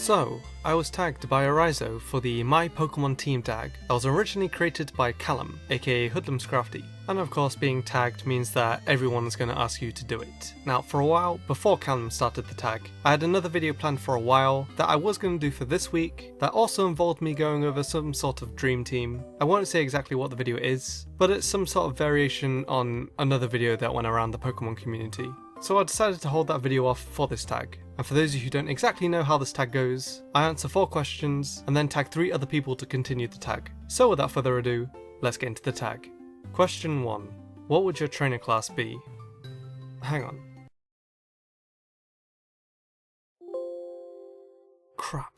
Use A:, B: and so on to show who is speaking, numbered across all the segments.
A: So, I was tagged by Eryizo for the My Pokémon Team tag that was originally created by Callum, aka HoodlumScrafty, and of course being tagged means that everyone's going to ask you to do it. Now for a while, before Callum started the tag, I had another video planned for a while that I was going to do for this week that also involved me going over some sort of dream team. I won't say exactly what the video is, but it's some sort of variation on another video that went around the Pokemon community. So I decided to hold that video off for this tag. And for those of you who don't exactly know how this tag goes, I answer 4 questions and then tag 3 other people to continue the tag. So without further ado, let's get into the tag. Question 1. What would your trainer class be? Hang on. Crap.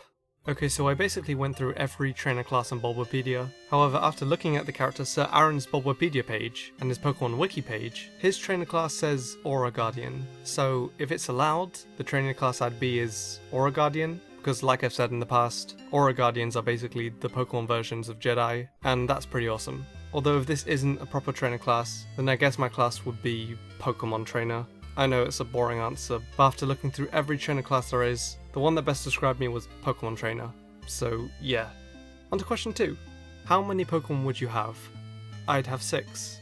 A: Okay, so I basically went through every trainer class on Bulbapedia. However, after looking at the character Sir Aaron's Bulbapedia page and his Pokemon Wiki page, his trainer class says TheAuraGuardian. So if it's allowed, the trainer class I'd be is TheAuraGuardian, because like I've said in the past, TheAuraGuardians are basically the Pokemon versions of Jedi, and that's pretty awesome. Although if this isn't a proper trainer class, then I guess my class would be Pokemon Trainer. I know it's a boring answer, but after looking through every trainer class there is, the one that best described me was Pokemon Trainer. So yeah. On to question 2. How many Pokemon would you have? I'd have 6.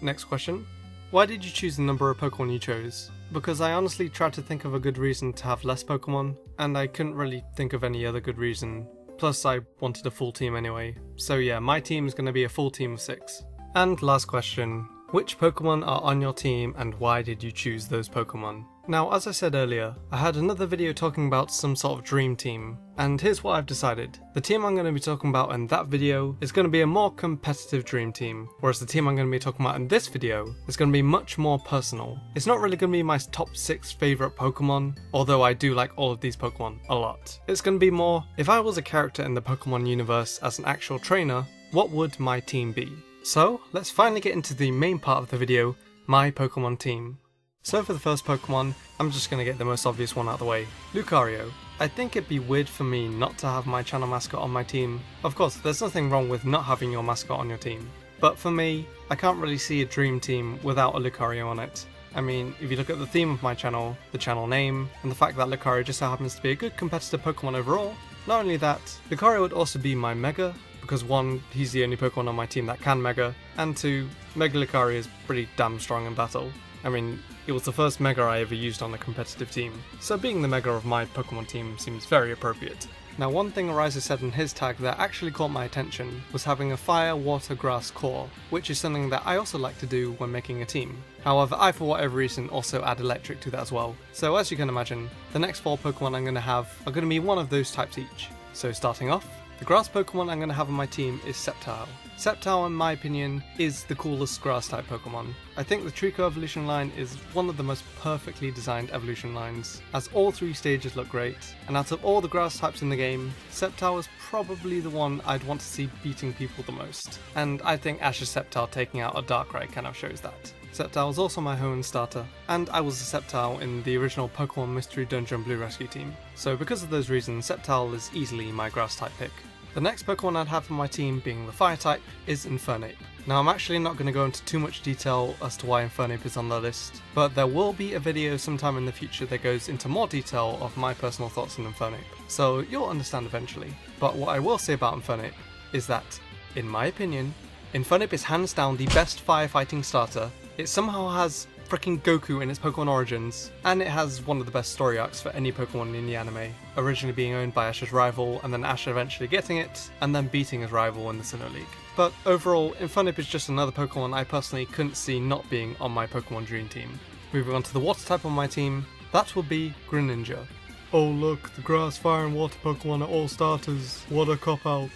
A: Next question. Why did you choose the number of Pokemon you chose? Because I honestly tried to think of a good reason to have less Pokemon, and I couldn't really think of any other good reason. Plus I wanted a full team anyway. So yeah, my team is going to be a full team of 6. And last question. Which Pokemon are on your team and why did you choose those Pokemon? Now, as I said earlier, I had another video talking about some sort of dream team, and here's what I've decided. The team I'm going to be talking about in that video is going to be a more competitive dream team, whereas the team I'm going to be talking about in this video is going to be much more personal. It's not really going to be my top 6 favourite Pokemon, although I do like all of these Pokemon a lot. It's going to be more, if I was a character in the Pokemon universe as an actual trainer, what would my team be? So, let's finally get into the main part of the video, My Pokémon Team. So for the first Pokemon, I'm just going to get the most obvious one out of the way, Lucario. I think it'd be weird for me not to have my channel mascot on my team. Of course, there's nothing wrong with not having your mascot on your team. But for me, I can't really see a dream team without a Lucario on it. I mean, if you look at the theme of my channel, the channel name, and the fact that Lucario just so happens to be a good competitive Pokemon overall, not only that, Lucario would also be my Mega, because 1, he's the only Pokemon on my team that can Mega, and 2, Mega Lucario is pretty damn strong in battle. I mean, it was the first Mega I ever used on a competitive team, so being the Mega of my Pokemon team seems very appropriate. Now one thing Eryizo said in his tag that actually caught my attention was having a Fire, Water, Grass core, which is something that I also like to do when making a team. However, I for whatever reason also add Electric to that as well. So as you can imagine, the next 4 Pokemon I'm going to have are going to be one of those types each. So starting off, the grass Pokemon I'm going to have on my team is Sceptile. Sceptile, in my opinion, is the coolest grass type Pokemon. I think the Trico evolution line is one of the most perfectly designed evolution lines, as all 3 stages look great, and out of all the grass types in the game, Sceptile is probably the one I'd want to see beating people the most, and I think Ash's Sceptile taking out a Darkrai kind of shows that. Sceptile was also my Hoenn starter, and I was a Sceptile in the original Pokemon Mystery Dungeon Blue Rescue team, so because of those reasons, Sceptile is easily my grass type pick. The next Pokemon I'd have on my team, being the Fire type, is Infernape. Now I'm actually not going to go into too much detail as to why Infernape is on the list, but there will be a video sometime in the future that goes into more detail of my personal thoughts on Infernape, so you'll understand eventually. But what I will say about Infernape is that, in my opinion, Infernape is hands down the best firefighting starter. It somehow has freaking Goku in its Pokemon Origins, and it has one of the best story arcs for any Pokemon in the anime, originally being owned by Ash's rival, and then Ash eventually getting it, and then beating his rival in the Sinnoh League. But overall, Infernape is just another Pokemon I personally couldn't see not being on my Pokemon Dream Team. Moving on to the water type on my team, that would be Greninja. Oh look, the grass, fire and water Pokemon are all starters, what a cop-out.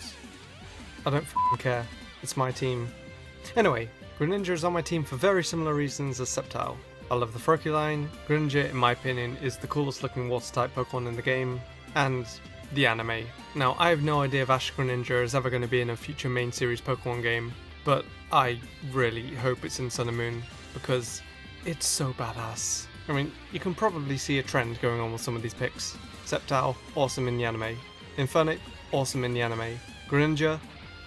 A: I don't f***ing care, it's my team. Anyway, Greninja is on my team for very similar reasons as Sceptile. I love the Froakie line, Greninja in my opinion is the coolest looking water type Pokemon in the game, and the anime. Now I have no idea if Ash Greninja is ever going to be in a future main series Pokemon game, but I really hope it's in Sun and Moon, because it's so badass. I mean, you can probably see a trend going on with some of these picks. Sceptile, awesome in the anime. Infernape, awesome in the anime. Greninja,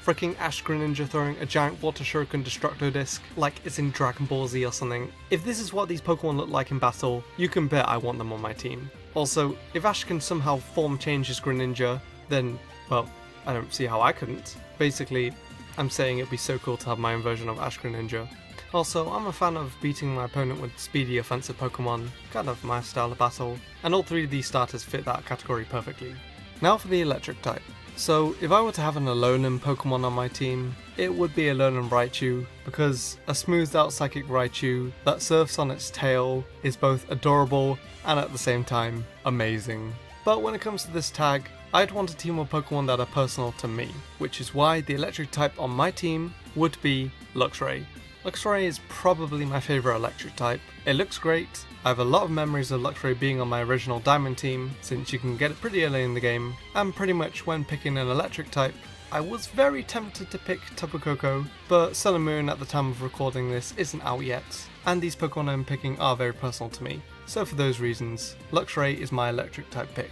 A: Freaking Ash Greninja throwing a giant water shuriken destructo disc like it's in Dragon Ball Z or something. If this is what these Pokemon look like in battle, you can bet I want them on my team. Also, if Ash can somehow form change his Greninja, then, well, I don't see how I couldn't. Basically, I'm saying it'd be so cool to have my own version of Ash Greninja. Also, I'm a fan of beating my opponent with speedy offensive Pokemon, kind of my style of battle, and all three of these starters fit that category perfectly. Now for the electric type. So if I were to have an Alolan Pokemon on my team, it would be Alolan Raichu, because a smoothed out Psychic Raichu that surfs on its tail is both adorable and at the same time amazing. But when it comes to this tag, I'd want a team of Pokemon that are personal to me, which is why the electric type on my team would be Luxray. Luxray is probably my favourite electric type. It looks great. I have a lot of memories of Luxray being on my original Diamond team, since you can get it pretty early in the game, and pretty much when picking an electric type, I was very tempted to pick Tapu Koko, but Sun and Moon at the time of recording this isn't out yet, and these Pokemon I'm picking are very personal to me, so for those reasons, Luxray is my electric type pick.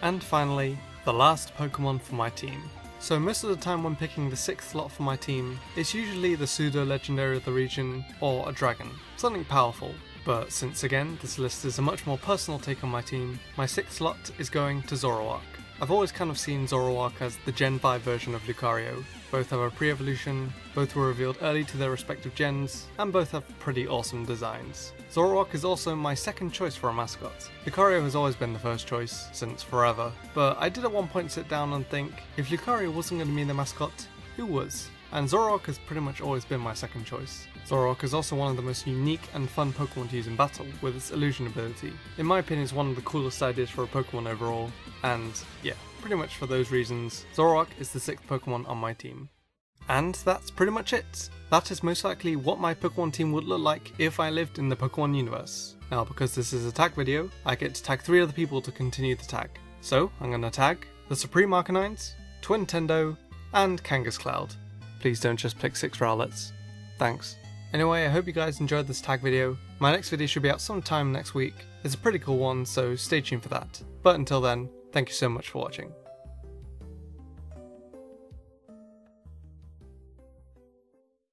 A: And finally, the last Pokemon for my team. So most of the time when picking the 6th slot for my team, it's usually the pseudo-legendary of the region, or a dragon, something powerful. But since again, this list is a much more personal take on my team, my 6th slot is going to Zoroark. I've always kind of seen Zoroark as the Gen 5 version of Lucario. Both have a pre-evolution, both were revealed early to their respective gens, and both have pretty awesome designs. Zoroark is also my second choice for a mascot. Lucario has always been the first choice, since forever, but I did at one point sit down and think, if Lucario wasn't going to be the mascot, who was? And Zoroark has pretty much always been my second choice. Zoroark is also one of the most unique and fun Pokemon to use in battle, with its illusion ability. In my opinion, it's one of the coolest ideas for a Pokemon overall, and yeah, pretty much for those reasons, Zoroark is the 6th Pokemon on my team. And that's pretty much it. That is most likely what my Pokemon team would look like if I lived in the Pokemon universe. Now, because this is a tag video, I get to tag 3 other people to continue the tag. So, I'm gonna tag the Supreme Arcanines, Twintendo, and Kangaskloud. Cloud. Please don't just pick 6 Rowlets. Thanks. Anyway, I hope you guys enjoyed this tag video. My next video should be out sometime next week. It's a pretty cool one, so stay tuned for that. But until then, thank you so much for watching.